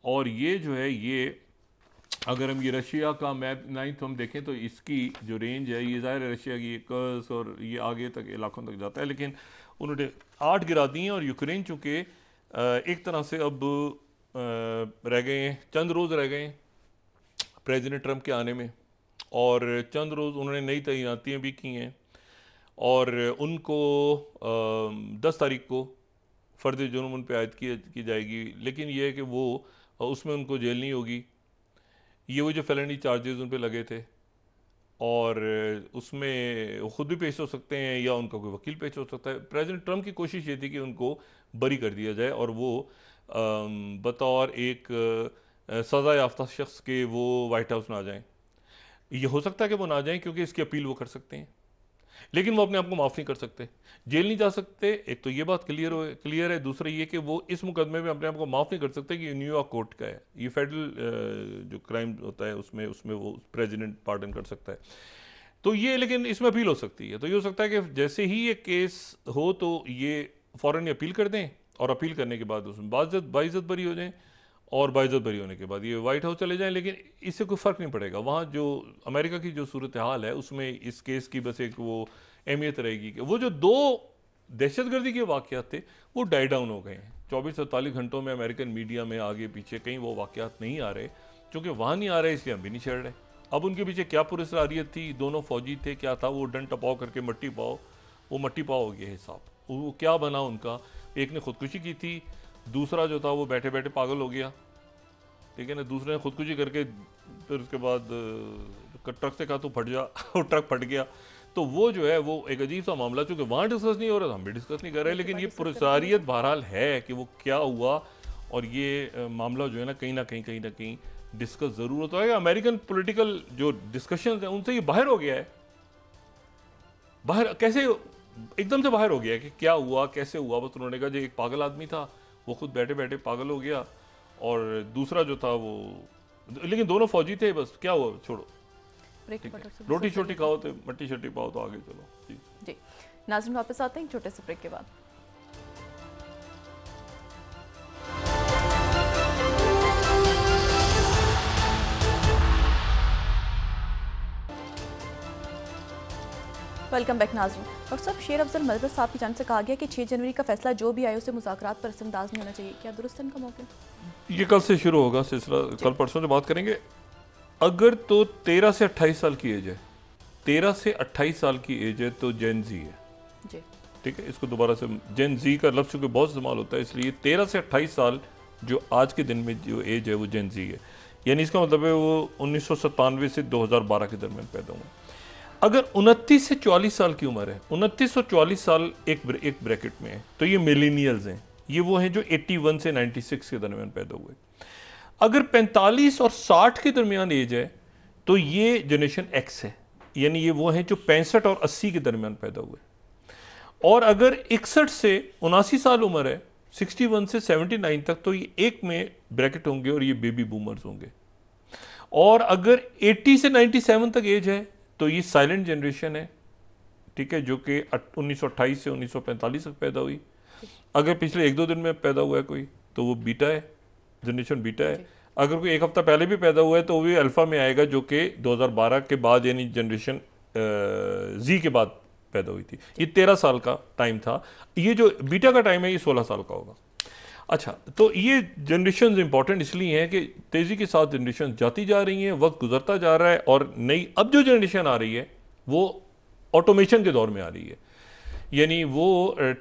और ये जो है ये अगर हम ये रशिया का मैप 9th हम देखें तो इसकी जो रेंज है, ये ज़ाहिर है रशिया की कर्स और ये आगे तक इलाकों तक जाता है, लेकिन उन्होंने 8 गिरा दी हैं। और यूक्रेन चूँकि एक तरह से अब रह गए हैं, चंद रोज़ रह गए हैं प्रेसिडेंट ट्रंप के आने में, और चंद रोज़ उन्होंने नई तैनातियाँ भी की हैं, और उनको 10 तारीख को फ़र्द जुर्म उन पर आयद की जाएगी। लेकिन ये है कि वो उसमें उनको जेल नहीं होगी। ये वो जो फेलनी चार्जेस उन पे लगे थे, और उसमें वो खुद भी पेश हो सकते हैं या उनका कोई वकील पेश हो सकता है। प्रेसिडेंट ट्रंप की कोशिश ये थी कि उनको बरी कर दिया जाए, और वो बतौर एक सज़ा याफ्ता शख्स के वो वाइट हाउस ना आ जाएं। ये हो सकता है कि वो ना जाएं क्योंकि इसकी अपील वो कर सकते हैं, लेकिन वो अपने आप को माफ़ नहीं कर सकते, जेल नहीं जा सकते। एक तो ये बात क्लियर है। दूसरा ये कि वो इस मुकदमे में अपने आप को माफ़ नहीं कर सकते कि न्यूयॉर्क कोर्ट का है, ये फेडरल जो क्राइम होता है उसमें वो प्रेसिडेंट पार्डन कर सकता है। तो ये, लेकिन इसमें अपील हो सकती है। तो ये हो सकता है कि जैसे ही ये केस हो तो ये फ़ौरन ही अपील कर दें, और अपील करने के बाद उसमें बाइज़्ज़त बरी हो जाएँ, और बाइज़्ज़त बरी होने के बाद ये वाइट हाउस चले जाएं। लेकिन इससे कोई फ़र्क नहीं पड़ेगा। वहाँ जो अमेरिका की जो सूरत हाल है उसमें इस केस की बस एक वो अहमियत रहेगी कि वो जो 2 दहशतगर्दी के वाक़यात थे वो डाई डाउन हो गए हैं। 24-48 घंटों में अमेरिकन मीडिया में आगे पीछे कहीं वो वाक़यात नहीं आ रहे, क्योंकि वहाँ नहीं आ रहे इसलिए हम भी नहीं छेड़ रहे। अब उनके पीछे क्या पुरस्कारियत थी, दोनों फ़ौजी थे, क्या था, वो डंड टपाव करके मट्टी पाओ, वो मट्टी पाओ हो गया हिसाब। वो क्या बना उनका, एक ने खुदकुशी की थी, दूसरा जो था वो बैठे बैठे पागल हो गया, ठीक है ना। दूसरे ने खुदकुशी करके फिर उसके बाद ट्रक से कहा तो फट जा, और ट्रक फट गया। तो वो जो है वो एक अजीब सा मामला, चूँकि वहाँ डिस्कस नहीं हो रहा था, हम भी डिस्कस नहीं कर रहे, लेकिन ये पुरस्कारियत बहरहाल है कि वो क्या हुआ, और ये मामला जो है ना कहीं ना कहीं डिस्कस ज़रूर होता है। अमेरिकन पॉलिटिकल जो डिस्कशन है उनसे ये बाहर हो गया है। बाहर कैसे, एकदम से बाहर हो गया है कि क्या हुआ, कैसे हुआ। बस उन्होंने कहा जो एक पागल आदमी था वो खुद बैठे बैठे पागल हो गया, और दूसरा जो था वो, लेकिन दोनों फौजी थे, बस क्या हुआ, छोड़ो, रोटी छोटी खाओ तो मट्टी शट्टी पाओ तो आगे चलो। जी नाज़रीन, वापस आते हैं एक छोटे से ब्रेक के बाद। वेलकम बैक नाज़रीन। डॉक्टर साहब, शेर अफजल मदरस साहब की जानिब से कहा गया कि 6 जनवरी का फैसला जो भी आए उसे मुज़ाकरात पर असरअंदाज नहीं होना चाहिए, क्या दुरुस्त है इनका मौक़िफ़? ये कल से शुरू होगा सिलसिला, कल परसों से बात करेंगे। अगर तो 13 से 28 साल की एज है, 13 से 28 साल की एज है तो जेन जी है जी, ठीक है। इसको दोबारा से जेन जी का लफ्ज़ चूँकि बहुत इस्तेमाल होता है, इसलिए 13 से 28 साल जो आज के दिन में जो एज है वो जेन जी है। यानी इसका मतलब है वो 1997 से 2012 के दरमियान पैदा हुए। अगर 29 से 44 साल की उम्र है, 29 और 44 साल एक ब्रैकेट में है, तो ये मिलेनियल्स हैं। ये वो हैं जो 81 से 96 के दरमियान पैदा हुए। अगर 45 और 60 के दरमियान एज है तो ये जनरेशन एक्स है, यानी ये वो हैं जो 65 और 80 के दरमियान पैदा हुए। और अगर 61 से 79 साल उम्र है, 61 से 79 तक, तो ये एक में ब्रैकेट होंगे और ये बेबी बूमर्स होंगे। और अगर 80 से 97 तक एज है तो ये साइलेंट जनरेशन है, ठीक है, जो कि 1928 से 1945 तक पैदा हुई। अगर पिछले 1-2 दिन में पैदा हुआ है कोई तो वो बीटा है, जनरेशन बीटा है। अगर कोई एक हफ्ता पहले भी पैदा हुआ है तो वो भी अल्फा में आएगा, जो कि 2012 के बाद यानी जनरेशन जी के बाद पैदा हुई थी। ये 13 साल का टाइम था। ये जो बीटा का टाइम है ये 16 साल का होगा। अच्छा, तो ये जनरेशन इंपॉर्टेंट इसलिए हैं कि तेज़ी के साथ जनरेशन जाती जा रही हैं, वक्त गुजरता जा रहा है, और नई अब जो जनरेशन आ रही है वो ऑटोमेशन के दौर में आ रही है। यानी वो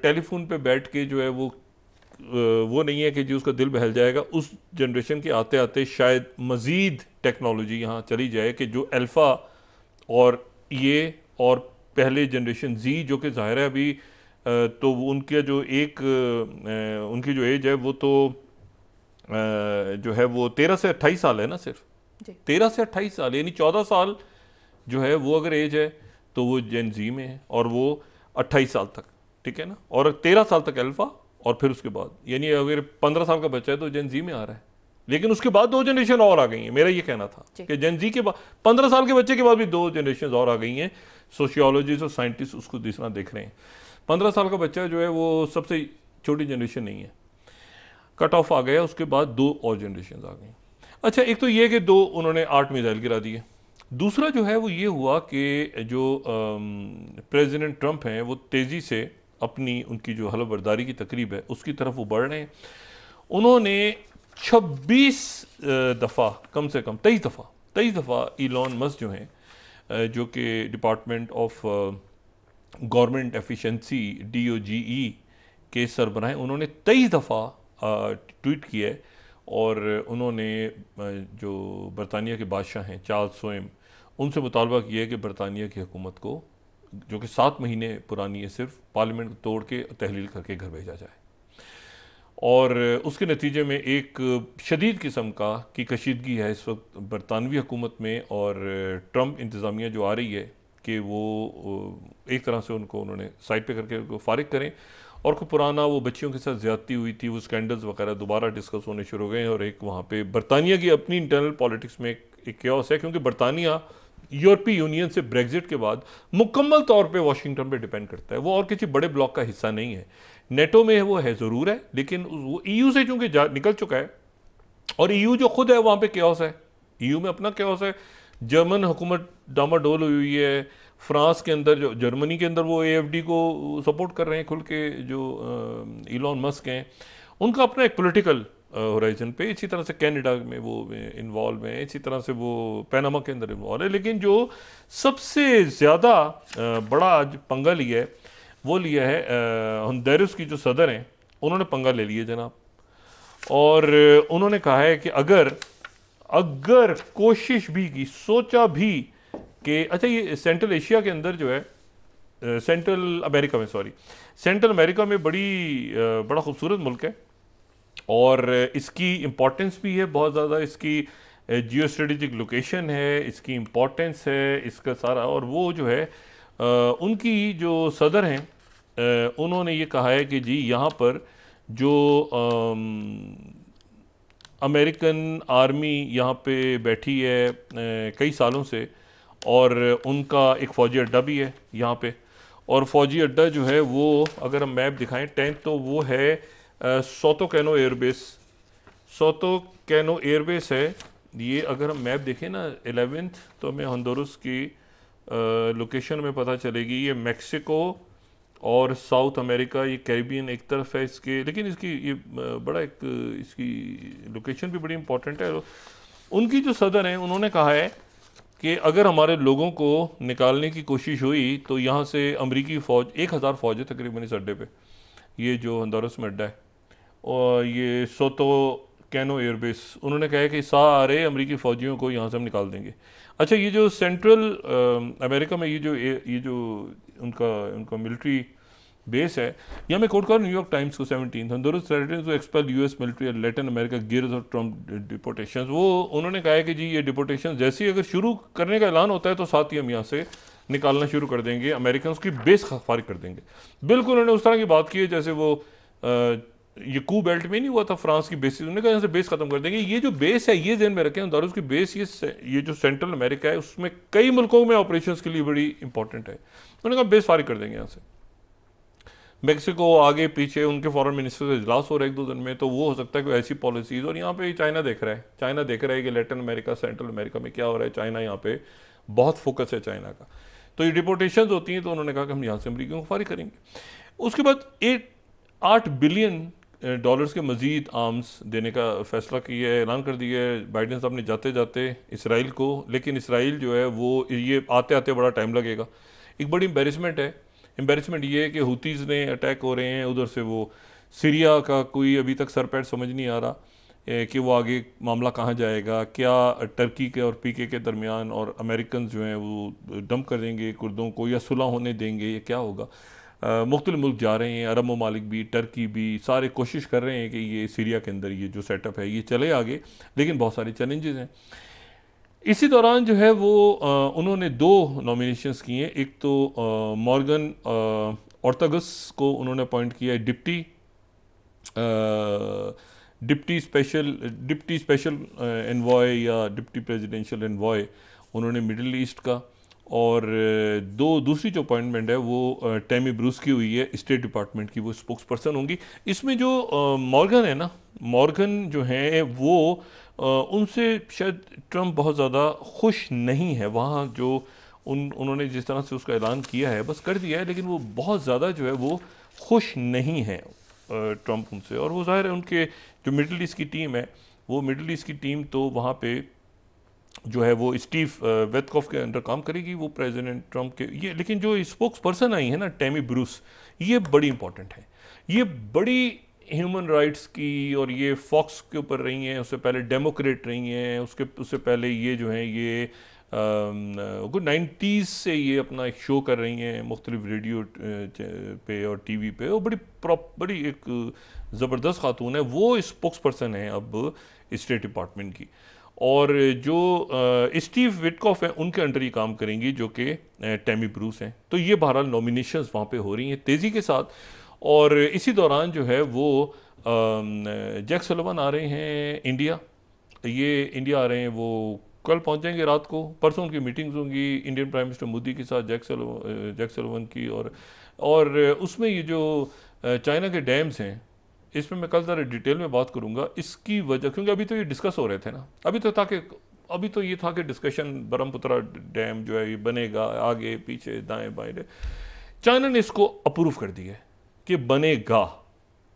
टेलीफोन पे बैठ के जो है वो नहीं है कि जो उसका दिल बहल जाएगा। उस जनरेशन के आते आते शायद मज़ीद टेक्नोलॉजी यहाँ चली जाए कि जो अल्फ़ा और ये और पहले जनरेशन जी, जो कि ज़ाहिर है अभी तो उनके जो उनकी जो एज है वो तो जो है वो 13 से 28 साल है ना, सिर्फ 13 से 28 साल, यानी 14 साल जो है वो अगर एज है तो वो जेन जी में है, और वो 28 साल तक, ठीक है ना, और 13 साल तक अल्फा, और फिर उसके बाद यानी अगर 15 साल का बच्चा है तो जेन जी में आ रहा है। लेकिन उसके बाद 2 जनरेशन और आ गई हैं। मेरा ये कहना था कि जेन जी के बाद 15 साल के बच्चे के बाद भी 2 जनरेशन और आ गई हैं। सोशियोलॉजिस्ट और साइंटिस्ट उसको दूसरा देख रहे हैं। 15 साल का बच्चा जो है वो सबसे छोटी जनरेशन नहीं है, कट ऑफ आ गया, उसके बाद 2 और जनरेशन आ गई। अच्छा, एक तो ये कि 2 उन्होंने 8 मिसाइल गिरा दिए। दूसरा जो है वो ये हुआ कि जो प्रेसिडेंट ट्रंप हैं वो तेज़ी से अपनी उनकी जो हलफबर्दारी की तकरीब है उसकी तरफ वो बढ़ रहे हैं। उन्होंने 26 दफ़ा, कम से कम 23 दफ़ा इलॉन मस्क जो हैं, जो कि department of government efficiency DOGE के सरबराह, उन्होंने 23 दफ़ा ट्वीट किया है। और उन्होंने जो बरतानिया के बादशाह हैं चार्ल्स सोएम, उनसे मुतालबा किया है कि बरतानिया की हुकूमत को, जो कि 7 महीने पुरानी है, सिर्फ पार्लियामेंट तोड़ के तहलील करके घर भेजा जाए। और उसके नतीजे में एक शदीद किस्म की कशीदगी है इस वक्त बरतानवी हुकूमत में, और ट्रंप इंतज़ामिया जो आ रही है कि वो एक तरह से उन्होंने साइड पे करके उनको फारिग करें, और कोई पुराना वो बच्चियों के साथ ज़्यादती हुई थी, वो स्कैंडल्स वगैरह दोबारा डिस्कस होने शुरू हो गए। और एक वहाँ पे बरतानिया की अपनी इंटरनल पॉलिटिक्स में एक क्योस है, क्योंकि बरतानिया यूरोपीय यूनियन से ब्रेग्जिट के बाद मुकम्मल तौर पे वॉशिंगटन पे डिपेंड करता है। वो और किसी बड़े ब्लॉक का हिस्सा नहीं है। नेटो में वो है ज़रूर है, लेकिन वो EU से चूँकि निकल चुका है, और EU जो खुद है वहाँ पे क्योस है, EU में अपना क्योस है। जर्मन हुकूमत डामाडोल हुई है। फ्रांस के अंदर जो जर्मनी के अंदर वो AFD को सपोर्ट कर रहे हैं खुल के, जो इलॉन मस्क हैं, उनका अपना एक पॉलिटिकल होराइजन पे। इसी तरह से कनाडा में वो इन्वॉल्व हैं, इसी तरह से वो पनामा के अंदर इन्वॉल्व है। लेकिन जो सबसे ज़्यादा बड़ा आज पंगा लिया है वो लिया है होंडुरास की जो सदर हैं, उन्होंने पंगा ले लिया जनाब। और उन्होंने कहा है कि अगर कोशिश भी की, सोचा भी कि अच्छा, ये सेंट्रल एशिया के अंदर जो है, सेंट्रल अमेरिका में बड़ा खूबसूरत मुल्क है, और इसकी इम्पोर्टेंस भी है बहुत ज़्यादा, इसकी जियो स्ट्रेटेजिक लोकेशन है, इसकी इम्पोर्टेंस है, इसका सारा। और वो जो है उनकी जो सदर हैं, उन्होंने ये कहा है कि जी यहाँ पर जो अमेरिकन आर्मी यहाँ पे बैठी है कई सालों से, और उनका एक फ़ौजी अड्डा भी है यहाँ पे। और फ़ौजी अड्डा जो है वो अगर हम मैप दिखाएं 10th, तो वो है सोतो कैनो एयरबेस है ये। अगर हम मैप देखें ना 11th, तो हमें होंडुरास की लोकेशन में पता चलेगी। ये मैक्सिको और साउथ अमेरिका, ये कैरिबियन एक तरफ है इसके, लेकिन इसकी ये बड़ा एक इसकी लोकेशन भी बड़ी इंपॉर्टेंट है। उनकी जो सदर हैं उन्होंने कहा है कि अगर हमारे लोगों को निकालने की कोशिश हुई तो यहाँ से अमरीकी फ़ौज 1000 फ़ौज है तकरीबन इस अड्डे पे, ये जो हंदोरस में अड्डा है, और ये सोतो कैनो एयरबेस, उन्होंने कहा है कि सारे अमरीकी फ़ौजियों को यहाँ से हम निकाल देंगे। अच्छा, ये जो सेंट्रल अमेरिका में ये जो उनका मिलिट्री बेस है, यहाँ मैं कोट कर न्यूयॉर्क टाइम्स को 17 Honduras threatens to expel US military and Latin America gears of Trump deportations. वो उन्होंने कहा है कि जी ये डिपोटेशन जैसे ही अगर शुरू करने का ऐलान होता है तो साथ ही हम यहाँ से निकालना शुरू कर देंगे, अमेरिकन की बेस खारिज कर देंगे। बिल्कुल उन्होंने उस तरह की बात की है जैसे वो ये कू बेल्ट में नहीं हुआ था फ्रांस की बेसिस, उन्होंने कहा यहाँ से बेस खत्म कर देंगे। ये जो बेस है ये ज़हन में रखें, हंदोरस की बेस ये जो सेंट्रल अमेरिका है उसमें कई मुल्कों में ऑपरेशंस के लिए बड़ी इंपॉर्टेंट है। उन्होंने कहा बेस फारिग कर देंगे यहाँ से। मैक्सिको आगे पीछे उनके फॉरेन मिनिस्टर से इजलास हो रहा है 1-2 दिन में, तो वो हो सकता है कोई ऐसी पॉलिसीज़, और यहाँ पे चाइना देख रहा है कि लैटिन अमेरिका सेंट्रल अमेरिका में क्या हो रहा है। चाइना यहाँ पे बहुत फोकस है चाइना का, तो ये डिपोटेशन होती हैं, तो उन्होंने कहा कि हम यहाँ से अमरीकियों को फारिग करेंगे। उसके बाद 8 बिलियन डॉलर्स के मज़ीद आर्म्स देने का फैसला किया है, ऐलान कर दिया है बाइडेन साहब ने जाते जाते इसराइल को। लेकिन इसराइल जो है वो ये आते आते बड़ा टाइम लगेगा। एक बड़ी एम्बेरसमेंट ये है कि हुतीज़ ने अटैक हो रहे हैं उधर से, वो सीरिया का कोई अभी तक सरपैट समझ नहीं आ रहा कि वो आगे मामला कहाँ जाएगा, क्या टर्की के और पीके के दरमियान और अमेरिकन जो हैं वो डंप कर देंगे कुर्दों को या सुलह होने देंगे, ये क्या होगा। मुख्तलिफ मुल्क जा रहे हैं, अरब ममालिक भी, टर्की भी, सारे कोशिश कर रहे हैं कि ये सीरिया के अंदर ये जो सेटअप है ये चले आगे, लेकिन बहुत सारे चैलेंजेस हैं। इसी दौरान जो है वो उन्होंने 2 नॉमिनेशंस किए हैं। एक तो मॉर्गन ऑर्टागस को उन्होंने अपॉइंट किया है डिप्टी स्पेशल एनवॉय या डिप्टी प्रेसिडेंशियल एनवॉय उन्होंने मिडिल ईस्ट का, और दूसरी जो अपॉइंटमेंट है वो टैमी ब्रूस की हुई है स्टेट डिपार्टमेंट की, वो स्पोक्स पर्सन होंगी। इसमें जो मॉर्गन है ना, मॉर्गन जो हैं वो उनसे शायद ट्रम्प बहुत ज़्यादा खुश नहीं है। वहाँ जो उन्होंने जिस तरह से उसका ऐलान किया है बस कर दिया है, लेकिन वो बहुत ज़्यादा जो है वो खुश नहीं है ट्रम्प उनसे। और वो ज़ाहिर है उनके जो मिडल ईस्ट की टीम है, वो मिडल ईस्ट की टीम तो वहाँ पे जो है वो स्टीव वेतकॉफ के अंडर काम करेगी, वो प्रेसिडेंट ट्रम्प के ये। लेकिन जो स्पोक्स पर्सन आई है ना टैमी ब्रूस, ये बड़ी इंपॉर्टेंट है, ये बड़ी ह्यूमन राइट्स की, और ये फॉक्स के ऊपर रही हैं, उससे पहले डेमोक्रेट रही हैं, उससे पहले ये जो हैं ये 90s से ये अपना एक शो कर रही हैं मुख्तलिफ रेडियो पे और टीवी पे। वो बड़ी एक ज़बरदस्त खातून है, वो स्पोक्स पर्सन है अब स्टेट डिपार्टमेंट की। और जो स्टीव विटकॉफ है उनके अंडर ही काम करेंगी जो कि टैमी ब्रूस हैं। तो ये बहरहाल नॉमिनेशंस वहाँ पे हो रही हैं तेज़ी के साथ। और इसी दौरान जो है वो जैक सलिवन आ रहे हैं इंडिया, ये इंडिया आ रहे हैं, वो कल पहुँच जाएंगे रात को, परसों उनकी मीटिंग्स होंगी इंडियन प्राइम मिनिस्टर मोदी के साथ जैक सलिवन की। और उसमें ये जो चाइना के डैम्स हैं इसमें मैं कल ज़रा डिटेल में बात करूँगा इसकी वजह, क्योंकि अभी तो ये डिस्कस हो रहे थे ना, अभी तो ये था कि डिस्कशन ब्रह्मपुत्रा डैम जो है ये बनेगा, आगे पीछे दाएं बाएं। चाइना ने इसको अप्रूव कर दिया है कि बनेगा,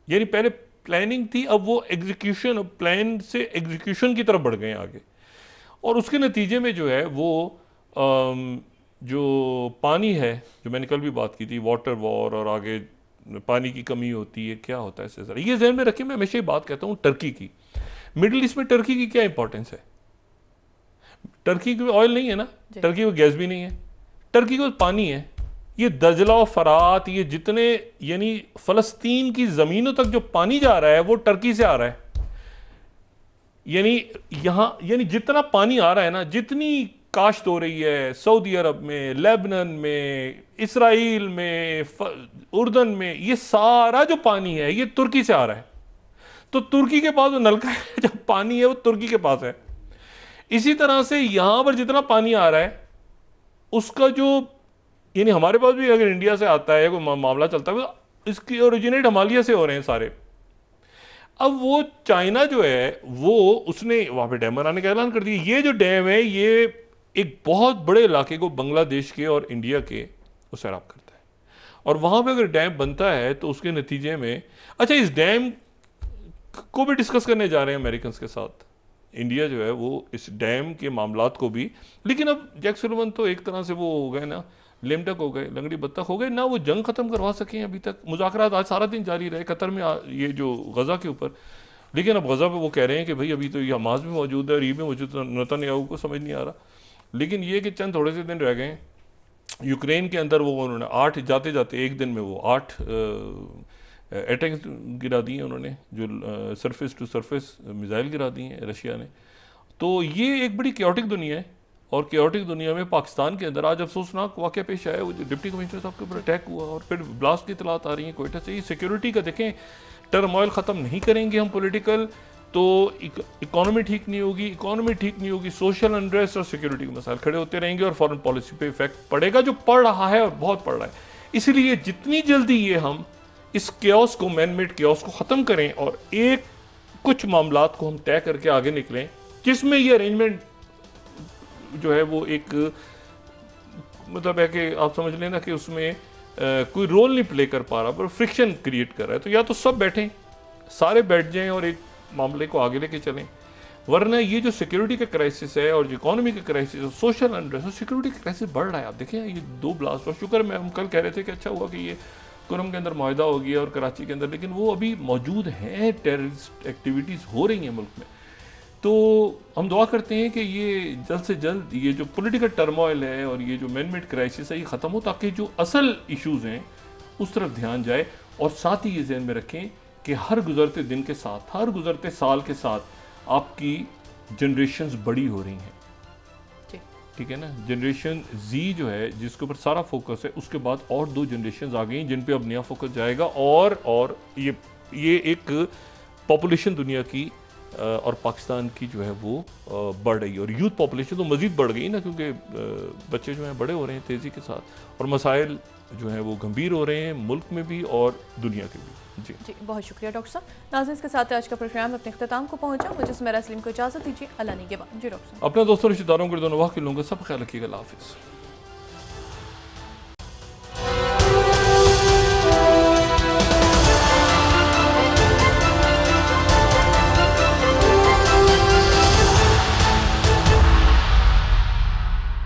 यानी पहले प्लानिंग थी, अब वो एग्जीक्यूशन, प्लान से एग्जीक्यूशन की तरफ बढ़ गए आगे। और उसके नतीजे में जो है वो जो पानी है, जो मैंने कल भी बात की थी, वाटर वॉर और आगे पानी की कमी होती है, क्या होता है इससे ज़रा ये ज़हन में रखिए। मैं हमेशा ही बात कहता हूँ टर्की की, मिडिल ईस्ट में टर्की की क्या इंपॉर्टेंस है। टर्की की ऑयल नहीं है ना, टर्की में गैस भी नहीं है, टर्की के पास पानी है। ये दजला और फरात, ये जितने यानी फ़लस्तीन की ज़मीनों तक जो पानी जा रहा है वो टर्की से आ रहा है। यानी जितना पानी आ रहा है ना, जितनी काश्त हो रही है सऊदी अरब में, लेबनान में, इसराइल में, उर्दन में, ये सारा जो पानी है ये तुर्की से आ रहा है। तो तुर्की के पास जो नलका है, जो पानी है वो तुर्की के पास है। इसी तरह से यहां पर जितना पानी आ रहा है उसका जो, यानी हमारे पास भी अगर इंडिया से आता है कोई मामला चलता है, इसकी ओरिजिनेट हिमालय से हो रहे हैं सारे। अब वो चाइना जो है वो उसने वहां पे डैम बनाने का ऐलान कर दिया। ये जो डैम है ये एक बहुत बड़े इलाके को बांग्लादेश के और इंडिया के वो सैराब करता है। और वहाँ पे अगर डैम बनता है तो उसके नतीजे में, अच्छा इस डैम को भी डिस्कस करने जा रहे हैं अमेरिकन के साथ, इंडिया जो है वो इस डैम के मामलात को भी। लेकिन अब जैक सुलिवन तो एक तरह से वो हो गए ना, लेमटक हो गए, लंगड़ी बत्तख हो गए ना, वो जंग ख़त्म करवा सके अभी तक। मुज़ाकरात आज सारा दिन जारी रहे कतर में, ये जो गज़ा के ऊपर। लेकिन अब गज़ा पे वो कह रहे हैं कि भाई अभी तो ये हमास भी मौजूद है और ये भी मौजूद है, नेतन्याहू को समझ नहीं आ रहा। लेकिन ये कि चंद थोड़े से दिन रह गए यूक्रेन के अंदर, वो उन्होंने 8 जाते जाते एक दिन में वो 8 अटैक गिरा दिए उन्होंने, जो सरफेस टू सरफेस मिसाइल गिरा दिए हैं रशिया ने। तो ये एक बड़ी क्योटिक दुनिया है, और क्योटिक दुनिया में पाकिस्तान के अंदर आज अफसोसनाक वाक़या पेश आया, वो जो डिप्टी कमिश्नर साहब के ऊपर अटैक हुआ और फिर ब्लास्ट की इतलात आ रही है कोयटा से। ये सिक्योरिटी का देखें, टर्मोइल ख़त्म नहीं करेंगे हम पॉलिटिकल तो इकोनॉमी ठीक नहीं होगी, इकोनॉमी ठीक नहीं होगी, सोशल अनरेस्ट और सिक्योरिटी के मसाइल खड़े होते रहेंगे और फॉरेन पॉलिसी पे इफेक्ट पड़ेगा, जो पड़ रहा है और बहुत पड़ रहा है। इसलिए जितनी जल्दी ये हम इस क्योस को, मैन मेड क्योस को ख़त्म करें और एक कुछ मामलात को हम तय करके आगे निकलें, जिसमें ये अरेंजमेंट जो है वो एक मतलब है कि आप समझ लेना कि उसमें कोई रोल नहीं प्ले कर पा रहा, पर फ्रिक्शन क्रिएट कर रहा है। तो या तो सब बैठें, सारे बैठ जाएं और एक मामले को आगे लेके चलें, वरना ये जो सिक्योरिटी का क्राइसिस है और जो इकोनॉमी का क्राइसिस है, सोशल अनरेस्ट और सिक्योरिटी का क्राइसिस बढ़ रहा है। आप देखें ये 2 ब्लास्ट, और शुक्र में हम कल कह रहे थे कि अच्छा हुआ कि ये कुरम के अंदर मुआहदा हो गया और कराची के अंदर, लेकिन वो अभी मौजूद हैं, टेररिस्ट एक्टिविटीज़ हो रही हैं मुल्क में। तो हम दुआ करते हैं कि ये जल्द से जल्द ये जो पॉलिटिकल टर्मोइल है और ये जो मैन मेड क्राइसिस है ये ख़त्म हो, ताकि जो असल इश्यूज़ हैं उस तरफ ध्यान जाए। और साथ ही ये ज़हन में रखें कि हर गुजरते दिन के साथ, हर गुजरते साल के साथ आपकी जनरेशन्स बड़ी हो रही हैं, ठीक है ना। जनरेशन जी जो है जिसके ऊपर सारा फोकस है, उसके बाद और 2 जनरेशन आ गई जिन पे अब नया फोकस जाएगा। और ये एक पॉपुलेशन दुनिया की और पाकिस्तान की जो है वो बढ़ रही है, और यूथ पॉपुलेशन तो मज़ीद बढ़ गई ना, क्योंकि बच्चे जो हैं बड़े हो रहे हैं तेज़ी के साथ, और मसाइल जो हैं वो गंभीर हो रहे हैं मुल्क में भी और दुनिया के भी। जी बहुत शुक्रिया डॉक्टर साहब। नाज़रीन के साथ आज का प्रोग्राम अपने इख्तिताम को पहुंचा, मुझे सुमेरा सलीम को इजाज़त दीजिए। अल्लाह ने के बाद जी डॉक्टर साहब, अपने दोस्तों रिश्तेदारों को दोनों वाक़ के लोगों का सब ख्याल रखिएगा। अल्लाह हाफ़िज़।